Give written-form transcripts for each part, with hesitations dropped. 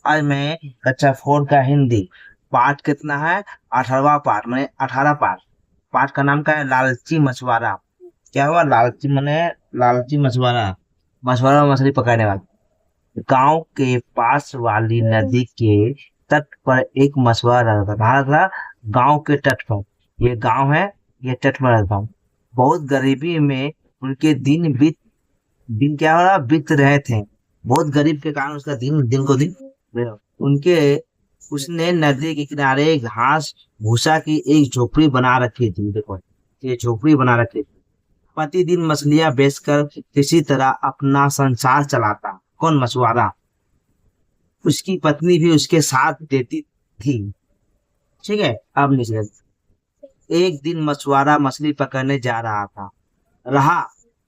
आज मैं कक्षा 4 का हिंदी पाठ कितना है? 18वां पाठ में 18 पाठ। पाठ का नाम क्या है? लालची मछुआरा। क्या हुआ? लालची मने लालची मछुआरा। मछुआरा मछली पकड़ने वाला। गांव के पास वाली नदी के तट पर एक मछुआरा रहता था। कहाँ रहता था? गांव के तट पर। ये गांव है, ये तट पर रहता था। बहुत गरीबी में उनके दिन क्या हो रहा? बीत रहे थे। बहुत गरीब के कारण उसका दिन दिन को दिन उनके उसने नदी के किनारे घास भूसा की एक झोपड़ी बना रखी थी। देखो, ये झोपड़ी बना रखी थी। प्रतिदिन मछलियां बेचकर किसी तरह अपना संसार चलाता। कौन? मछुआरा। उसकी पत्नी भी उसके साथ देती थी। ठीक है, अब नीचे एक दिन मछुआरा मछली पकड़ने जा रहा था। रहा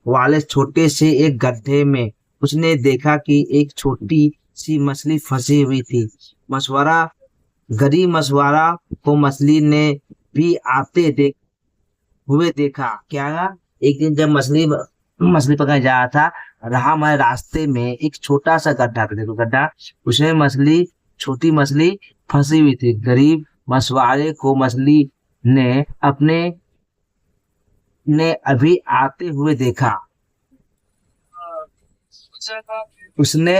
वाले छोटे से एक गड्ढे में उसने देखा कि एक छोटी सी मछली फंसी हुई थी। मछुआरा गरीब मछुआरा को मछली ने भी आते देख हुए देखा। क्या? एक दिन जब मछली पकड़ने जा रहा था, रहा मैं रास्ते में एक छोटा सा गड्ढा था। देखो गड्ढा, उसमें छोटी मछली फंसी हुई थी। गरीब मछुआरे को मछली ने अपने ने अभी आते हुए देखा। उसने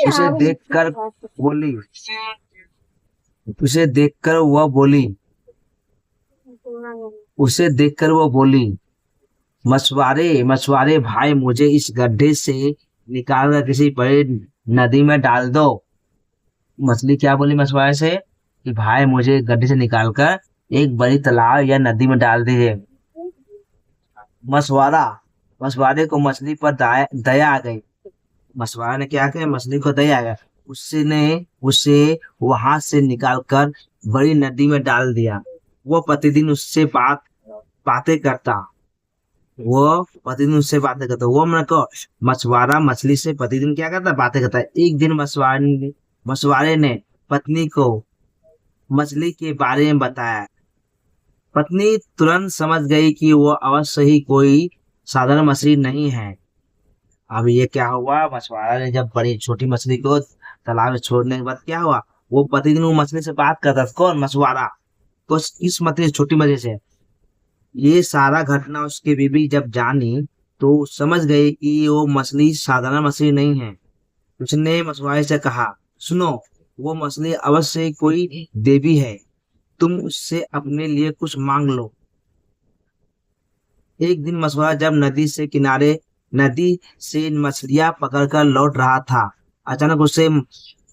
उसे देखकर बोली उसे देखकर वह बोली उसे देखकर वो बोली, मछुआरे मछुआरे भाई, मुझे इस गड्ढे से निकाल कर किसी बड़ी नदी में डाल दो। मछली क्या बोली मछुआरे से? कि भाई मुझे गड्ढे से निकाल कर एक बड़ी तालाब या नदी में डाल दीजिए। मछुआरा मछुआरे को मछली पर दया आ गई। मछुआरा ने क्या किया? मछली को दया आ गया। उसने उसे वहां से निकालकर बड़ी नदी में डाल दिया। वो प्रतिदिन उससे बातें करता। वो मैं को मछुआरा मछली से प्रतिदिन क्या करता? बातें करता। एक दिन मछुआरे ने पत्नी को मछली के बारे में बताया। पत्नी तुरंत समझ गई कि वो अवश्य ही कोई साधारण मछली नहीं है। अब ये क्या हुआ? मछुआरा ने जब बड़ी छोटी मछली को तालाब में छोड़ने के बाद क्या हुआ? वो प्रतिदिन वो मछली से बात करता था। कौन? मछुआरा। तो इस मछली, छोटी मछली से ये सारा घटना उसकी बीवी जब जानी तो समझ गई कि वो मछली साधारण मछली नहीं है। उसने मछुआरे से कहा, सुनो, वो मछली अवश्य ही कोई देवी है। तुम उससे अपने लिए कुछ मांग लो। एक दिन मछुआरा जब नदी से मछलियां पकड़कर लौट रहा था, अचानक उसे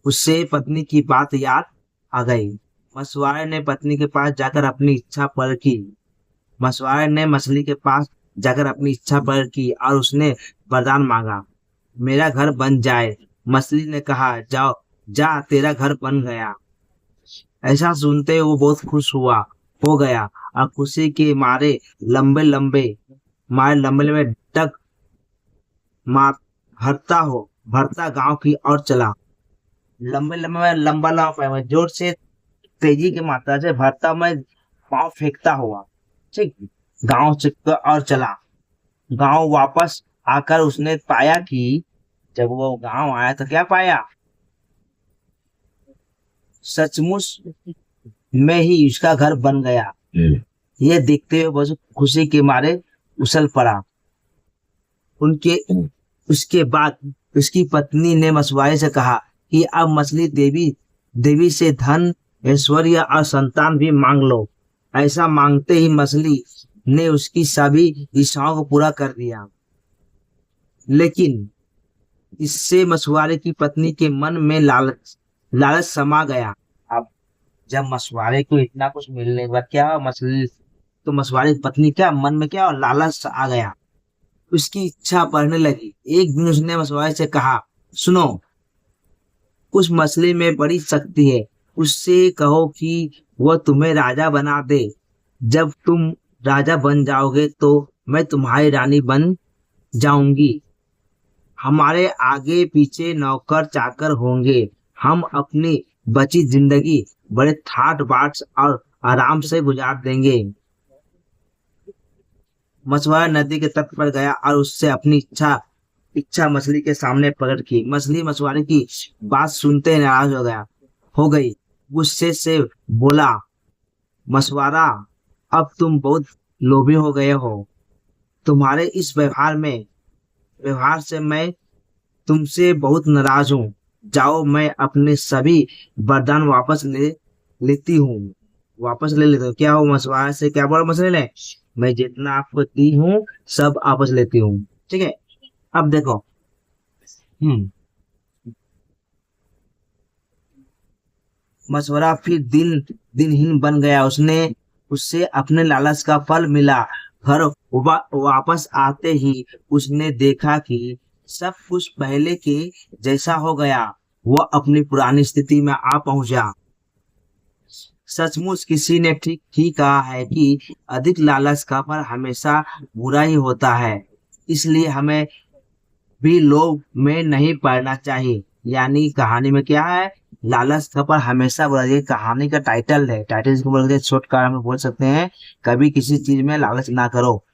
उससे पत्नी की बात याद आ गई। मछुआरे ने पत्नी के पास जाकर अपनी इच्छा प्रकट की। मछुआरे ने मछली के पास जाकर अपनी इच्छा प्रकट की और उसने वरदान मांगा, मेरा घर बन जाए। मछली ने कहा, जाओ, जा, तेरा घर बन गया। ऐसा सुनते वो बहुत खुश हो गया और खुशी के लंबे लंबे लंबे लंबे डग मार भरता गांव की ओर चला। लंबे लंबे लंबा लंबा पैर जोर से तेजी की मात्रा से भरता मैं पाँव फेंकता हुआ, ठीक, गांव से और चला। गांव वापस आकर उसने पाया कि जब वो गांव आया तो क्या पाया? सचमुच में ही उसका घर बन गया। ये देखते हुए बस खुशी के मारे उछल पड़ा। उनके उसके बाद उसकी पत्नी ने मछुआरे से कहा कि अब मछली देवी से धन, ऐश्वर्य और संतान भी मांग लो। ऐसा मांगते ही मछली ने उसकी सभी इच्छाओं को पूरा कर दिया। लेकिन इससे मछुआरे की पत्नी के मन में लालच समा गया। अब जब मछुआरे को इतना कुछ मिलने के बाद क्या हुआ? मछुआरे की पत्नी क्या मन में क्या? लालच आ गया। उसकी इच्छा बढ़ने लगी। एक दिन उसने मछुआरे से कहा, सुनो, उस मछली में बड़ी शक्ति है। उससे कहो कि वह तुम्हें राजा बना दे। जब तुम राजा बन जाओगे तो मैं तुम्हारी रानी बन जाऊंगी। हमारे आगे पीछे नौकर चाकर होंगे। हम अपनी बची जिंदगी बड़े ठाट बाट और आराम से गुजार देंगे। मछुआरा नदी के तट पर गया और उससे अपनी इच्छा इच्छा मछली के सामने प्रकट की। मछली मछुआरे की बात सुनते नाराज हो गई। गुस्से से बोला, मछुआरा, अब तुम बहुत लोभी हो गए हो। तुम्हारे इस व्यवहार से मैं तुमसे बहुत नाराज हूँ। जाओ, मैं अपने सभी वरदान वापस ले लेता हूँ। क्या हो मछुआरे से क्या बोला मछली ने? मैं जितना आपको दी हूँ सब वापस लेती हूँ। ठीक है, अब देखो। हम्म मशवरा फिर दिनहीन बन गया। उससे अपने लालच का फल मिला। घर वापस आते ही उसने देखा कि सब कुछ पहले के जैसा हो गया। वह अपनी पुरानी स्थिति में आ पहुंचा। सचमुच किसी ने ठीक ही कहा है कि अधिक लालच का फल हमेशा बुरा ही होता है। इसलिए हमें भी लोभ में नहीं पड़ना चाहिए। यानी कहानी में क्या है? लालच का फल हमेशा बुरा। ये कहानी का टाइटल है। टाइटल इसको बोलते हैं, शॉर्टकट हम बोल सकते हैं, कभी किसी चीज में लालच ना करो।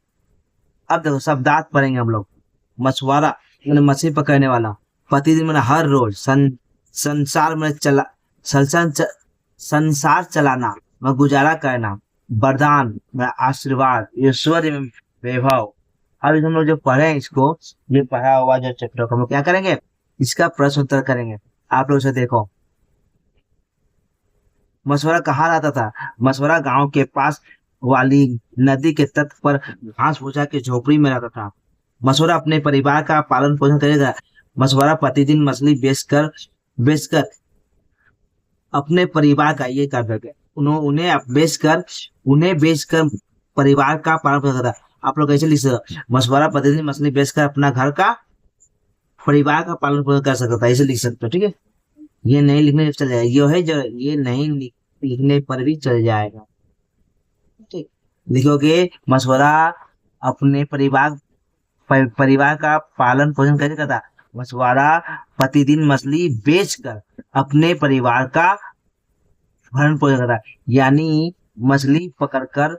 अब देखो शब्दार्थ पढ़ेंगे हम लोग। मछुआरा मैंने मछली पकड़ने वाला। प्रतिदिन मैंने हर रोज संसार में चला संसार च, संसार चलाना मैं गुजारा करना। वरदान मैं आशीर्वाद, ऐश्वर्य में वैभव। अब हम लोग जो पढ़े हैं इसको, ये पढ़ा हुआ जो चैप्टर को हम लोग क्या करेंगे, इसका प्रश्न उत्तर करेंगे। आप लोग इसे देखो। मछुआरा कहाँ रहता था? मछुआरा गांव के पास वाली नदी के तट पर घास भूसा की झोपड़ी में रहता था। मछुआरा अपने परिवार का पालन पोषण करेगा। मछुआरा प्रतिदिन मछली बेचकर अपने परिवार का ये कर करके उन्हें बेचकर परिवार का पालन पोषण करता। आप लोग कैसे लिख सकते हो? मछुआरा प्रतिदिन मछली बेचकर अपना घर का परिवार का पालन पोषण कर सकता था। ऐसे लिख सकते हो। ठीक है, ये नहीं लिखने से चल जाएगा। ये है जो ये नहीं लिखने पर भी चल जाएगा। ठीक, लिखोगे मछुआरा अपने परिवार का पालन पोषण कैसे करता? मछुआरा प्रतिदिन मछली बेचकर अपने परिवार का भरण पोषण करता। यानी मछली पकड़कर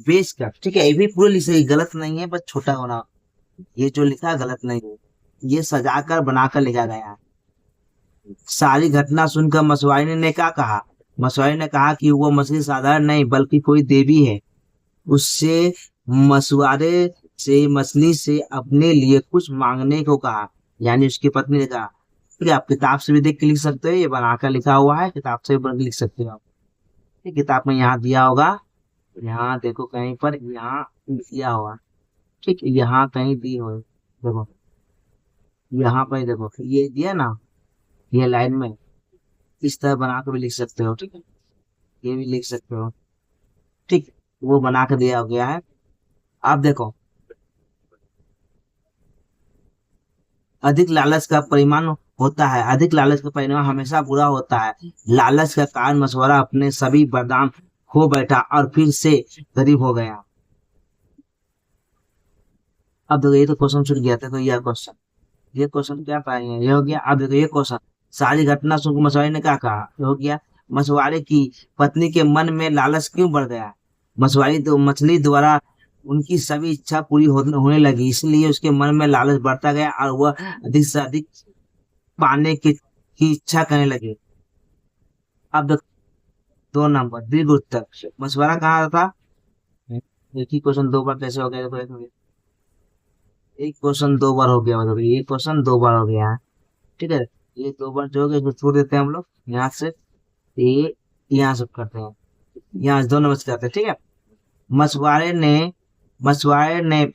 बेचकर। ठीक है, ये भी पूरी लिख सही, गलत नहीं है, बस छोटा होना। ये जो लिखा गलत नहीं है, ये सजाकर बनाकर लिखा गया है। सारी घटना सुनकर मछुआरे ने क्या कहा? मछुआरे ने कहा कि वो मछली साधारण नहीं बल्कि कोई देवी है। उससे मछुआरे से मछली से अपने लिए कुछ मांगने को कहा। यानी उसकी पत्नी ने कहा। ठीक है, आप किताब से भी देख के लिख सकते हो, ये बनाकर लिखा हुआ है, किताब से भी पढ़ के लिख सकते हो आप। ठीक, किताब में यहाँ दिया होगा, यहाँ देखो कहीं पर यहाँ दिया होगा। ठीक, यहाँ कहीं दी हो, देखो यहाँ पर देखो ये दिया ना, ये लाइन में इस तरह बना के भी लिख सकते हो। ठीक है, ये भी लिख सकते हो। ठीक, वो बना के दिया गया है। आप देखो, अधिक लालच का परिणाम हमेशा बुरा होता है। लालच का कारण मछुआरा अपने सभी वरदान खो बैठा और फिर से गरीब हो गया। अब देखो ये तो क्वेश्चन छूट गया था, तो ये क्वेश्चन क्या पाएंगे, ये हो गया। अब देखो ये क्वेश्चन, सारी घटना सुनकर मछुआरे ने क्या कहा, ये हो गया। मछुआरे की पत्नी के मन में लालच क्यों बढ़ गया? मछली द्वारा उनकी सभी इच्छा पूरी होने लगी, इसलिए उसके मन में लालच बढ़ता गया और वह अधिक से अधिक पाने की इच्छा करने लगे। अब देखो 2 नंबर दीर्घ उत्तर। मछुआरा कहाँ था? एक ही क्वेश्चन 2 बार कैसे हो गया? देखो एक क्वेश्चन 2 बार हो गया, मतलब ये क्वेश्चन 2 बार हो गया है। ठीक है, ये 2 बार जो हो गया इसको छोड़ देते हैं हम लोग यहाँ से। ये यहाँ से करते हैं, यहाँ से 2 नंबर से करते हैं। ठीक है, मछुआरे ने मछुआरे ने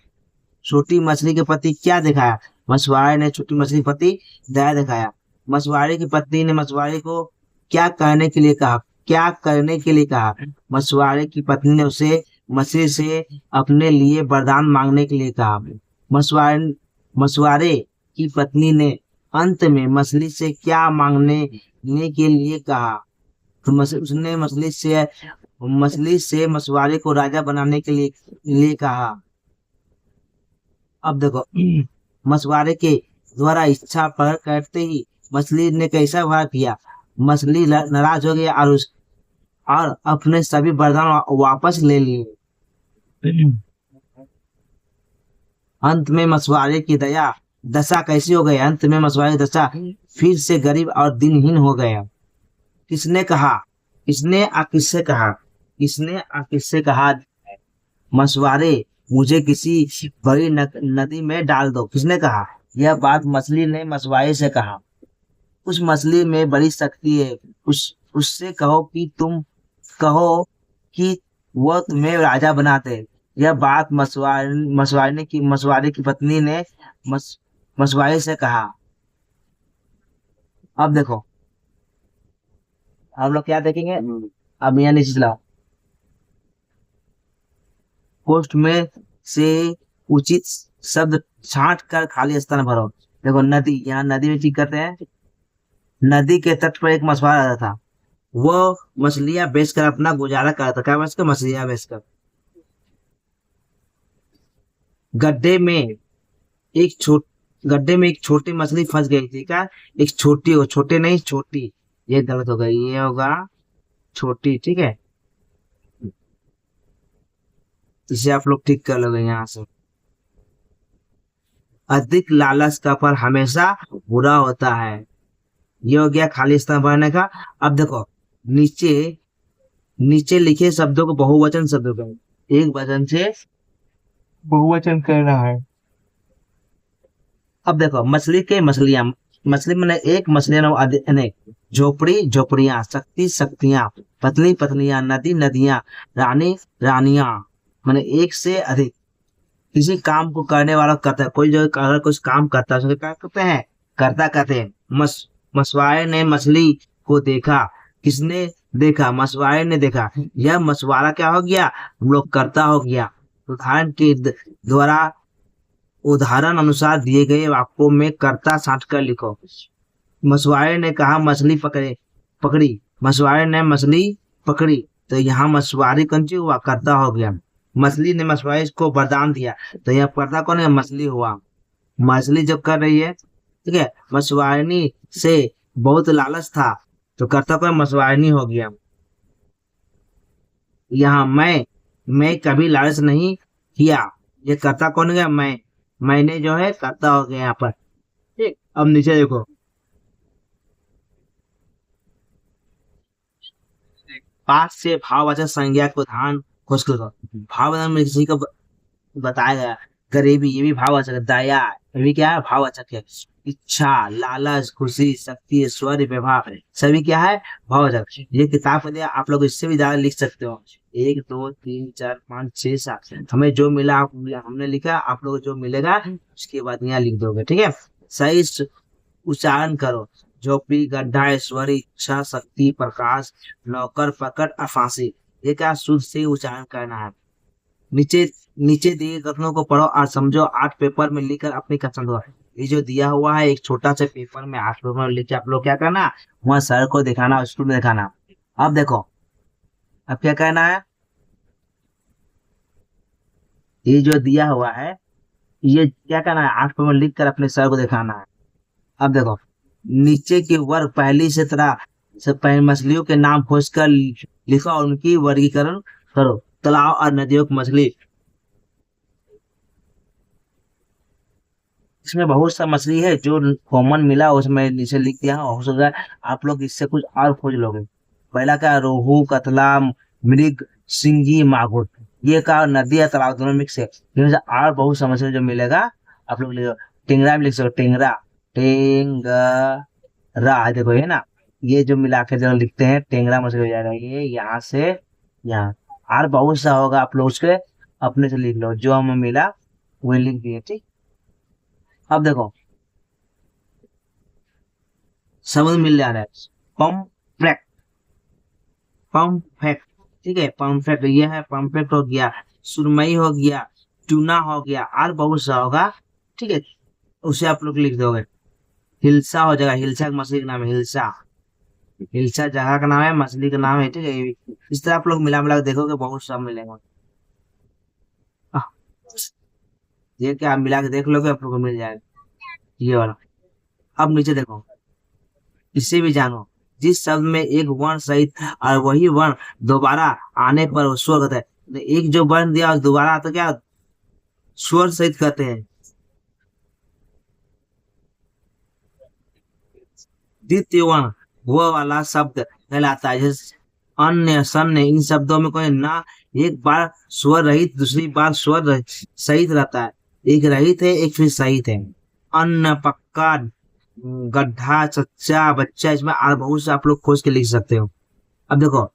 छोटी मछली के प्रति क्या दिखाया? मछुआरे ने छोटी मछली के प्रति दया दिखाया। मछुआरे की पत्नी ने मछुआरे को क्या करने के लिए कहा? मछुआरे की पत्नी ने उसे मछली से अपने लिए वरदान मांगने के लिए कहा। मछुआरे मछुआरे की पत्नी ने अंत में मछली से क्या मांगने के लिए कहा? तो उसने मछली से मछुआरे को राजा बनाने के लिए कहा। अब देखो मछुआरे के द्वारा इच्छा प्रकट करते ही मछली ने कैसा व्यवहार किया? मछली नाराज हो गया और अपने सभी वरदान वापस ले लिए। अंत में मछुआरे की दया दशा कैसी हो गई, अंत में मछुआरे की दशा फिर से गरीब और दिनहीन हो गया। किसने कहा, किसने आ किससे कहा, किसने आ किससे कहा, मछुआरे मुझे किसी बड़ी नदी में डाल दो, किसने कहा। यह बात मछली ने मछुआरे से कहा। उस मछली में बड़ी शक्ति है, उससे कहो कि तुम कहो कि वो तुम्हें राजा बना दे। यह बात मछुआरे की पत्नी ने मछ मछुआरे से कहा। अब देखो, हम लोग क्या देखेंगे। अब यहाँ नीचे चलाओ, कोष्ठ में से उचित शब्द छांट कर खाली स्थान भरो। देखो नदी, यहाँ नदी में ठीक करते हैं। नदी के तट पर एक मछुआरा रहता था। वो मछलियां बेचकर अपना गुजारा करता था। क्या बेचकर, मछलियां बेचकर। गड्ढे में एक छोट गड्ढे में एक छोटी मछली फंस गई थी। क्या, एक छोटी हो, छोटे नहीं छोटी, ये गलत होगा, ये होगा छोटी, ठीक है। इसे आप लोग ठीक कर लोगे यहाँ से। अधिक लालच का फल हमेशा बुरा होता है। ये हो गया खाली स्थान भरने का। अब देखो नीचे नीचे लिखे शब्दों को बहुवचन शब्दों का एक वचन से बहुवचन करना है। अब देखो मछली के मछलियां, मछली मैंने एक, मछलियां अनेक, झोपड़ी झोपड़ियां, शक्ति शक्तियां, पत्नी पत्नियां, नदी नदियां, रानी रानियां, मैंने एक से अधिक। किसी काम को करने वाला करता है, कोई जो अगर कुछ काम करता है उसे क्या कहते हैं, करता कहते हैं। मछुआरे ने मछली को देखा। किसने देखा, मछुआरे ने देखा। यह मछुआरा क्या हो गया, हम लोग करता हो गया। उदाहरण के द्वारा उदाहरण अनुसार दिए गए वाक्यों में कर्ता छांट कर लिखो। मछुआरे ने कहा मछली पकड़ी, मछुआरे ने मछली पकड़ी, तो यहाँ मछुआरी कौन सी हुआ, कर्ता हो गया। मछली ने मछुआरे को वरदान दिया, तो यह कर्ता कौन है, मछली हुआ। मछली जब कर रही है, ठीक है, मछुआरनी से बहुत लालच था, तो कर्ता कौन, मछुआरनी हो गया। यहाँ मैं कभी लालच नहीं किया, ये कर्ता कौन गया, मैंने जो है कर्ता हो गया यहाँ पर, ठीक। अब नीचे देखो, पाठ से भाववाचक संज्ञा को ध्यान खोज कर भाववाचक में किसी को बताया गया। गरीबी, ये भी भाववाचक है। दया, ये भी क्या है, भाववाचक है। इच्छा, लालच, खुशी, शक्ति, ऐश्वर्य, व्यवहार, सभी क्या है, भाववाचक। ये किताब के लिए आप लोग इससे भी ज्यादा लिख सकते हो। 1 2 3 4 5 6 7 हमें जो मिला हमने लिखा, आप लोग जो मिलेगा उसके बाद यहाँ लिख दोगे, ठीक है। सही उच्चारण करो। झोपड़ी, गड्ढा, ऐश्वर्य, इच्छा, शक्ति, प्रकाश, नौकर, पकड़, फांसी, ये क्या शुद्ध से उच्चारण करना है। नीचे नीचे दिए कथनों को पढ़ो और समझो। 8 पेपर में लिखकर अपनी कथन दो। ये जो दिया हुआ है एक छोटा सा पेपर में 8 पेपर में लिख के आप लोग क्या करना, वहाँ सर को दिखाना, स्कूल में दिखाना। अब देखो, अब क्या कहना है, ये जो दिया हुआ है ये क्या करना है, 8 पेपर में लिख कर अपने सर को दिखाना है। अब देखो नीचे के वर्ग पहली से तरह सब पहले मछलियों के नाम खोज कर लिखो और उनकी वर्गीकरण करो। तालाब और नदियों की मछली, इसमें बहुत सा मछली है जो कॉमन मिला, उसमें नीचे लिख दिया। हो सकता है आप लोग इससे कुछ और खोज लोगे। पहला क्या, रोहू, कतला, मृग, सिंगी, मागुर, ये का नदी या तालाब दोनों मिक्स है। इनमें से और बहुत सा मछली जो मिलेगा आप लोग लिखो। टेंगरा भी लिख सकते, टेंगरा, टेंगरा, देखो है ना, ये जो मिला के जो लिखते हैं टेंगरा मछली हो जाएगा। ये यहाँ से यहाँ और बहुत सा होगा, आप लोग उसके अपने से लिख लो, जो हमें मिला वही लिख दिए, ठीक। अब देखो शब्द मिल जा रहा है, पम्फ्रेक्ट, पम्फेक्ट, ठीक है, पम्फेक्ट ये है, पम्फेक्ट हो गया, सुरमई हो गया, टूना हो गया, और बहुत सा होगा, ठीक है, उसे आप लोग लिख दोगे। हिल्सा हो जाएगा, हिल्सा मछली का नाम है, हिल्सा, हिल्सा जगह का नाम है, मछली का नाम है, ठीक है। इस तरह आप लोग मिला मिला के देखोगे बहुत सब मिलेगा। आह, ये क्या मिला के देख लोगे आप लोग को मिल जाएगा ये वाला। अब नीचे देखो, इसे भी जानो। जिस शब्द में एक वर्ण सहित और वही वर्ण दोबारा आने पर वो स्वर कहता है। तो एक जो वर्ण दिया दोबारा तो क्या स्वर सहित कहते हैं। द्वितीय वर्ण वो वाला शब्द कहलाता है। जैसे अन्य, सन्य, इन शब्दों में कोई ना एक बार स्वर रहित, दूसरी बार सहित रहता है। एक रहित है, एक फिर सहित है। अन्न, पक्का, गड्ढा, सच्चा, बच्चा, इसमें बहुत से आप लोग खोज के लिख सकते हो। अब देखो,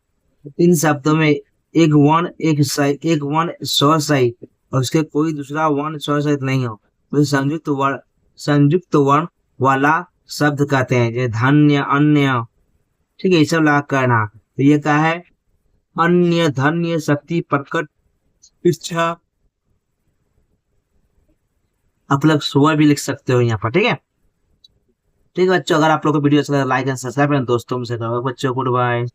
इन शब्दों में एक वर्ण, एक वर्ण स्वर सहित और उसके कोई दूसरा वर्ण स्वर सहित नहीं हो तो संयुक्त वर्ण वाला शब्द कहते हैं। जैसे धन्य, अन्य, ठीक है, ये सब लगा करना। तो ये क्या है? अन्य, धन्य, शक्ति, प्रकट, इच्छा। आप लोग स्वर भी लिख सकते हो यहाँ पर, ठीक है। ठीक है बच्चों, अगर आप लोग को वीडियो अच्छा लगा लाइक एंड सब्सक्राइब करें, दोस्तों से करो बच्चों, गुड बाय।